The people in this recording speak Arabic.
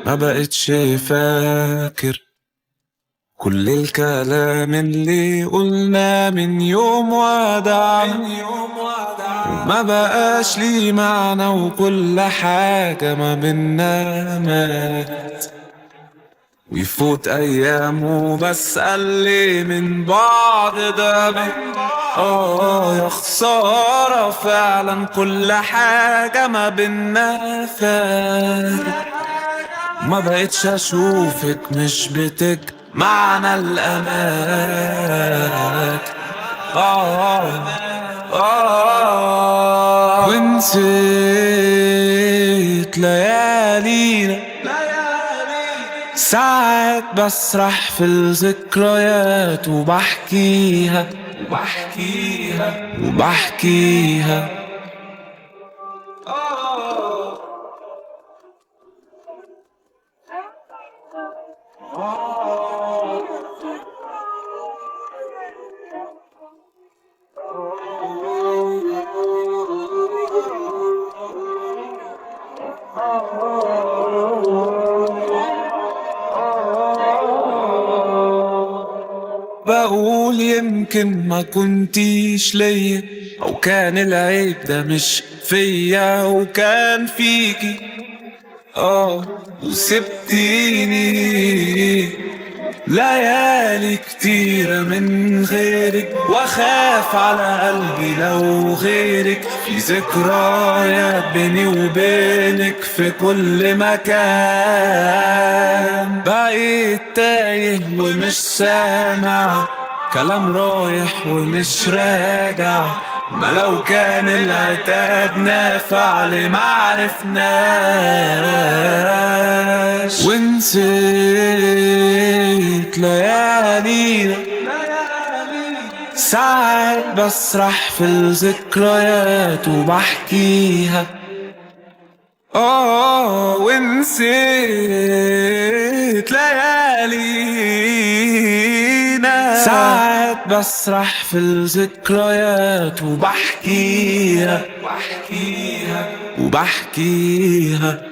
ما بقتش فاكر كل الكلام اللي قلنا من يوم ودعنا، وما بقاش لي معنى وكل حاجة ما بينا مات. ويفوت أيام وبسأل ليه من بعض ده يا خسارة فعلا كل حاجة ما بينا فات. ما بقتش أشوفك مش معنى الأمان. ونسيت ليالينا، ساعات بسرح في الذكريات وبحكيها وبحكيها. بقول يمكن ما كنتيش ليا، او كان العيب ده مش فيا وكان فيكي وسبتيني ليالي كتيرة من غيرك، واخاف على قلبي لو غيرك في ذكريات بيني وبينك في كل مكان. بقيت تايه ومش سامع كلام رايح ومش راجع، ما لو كان العتاب نافع لما عرفناش. ونسيت ليالينا، ساعات بسرح في الذكريات وبحكيها ونسيت ليالينا، ساعات بسرح في الذكريات وبحكيها وبحكيها.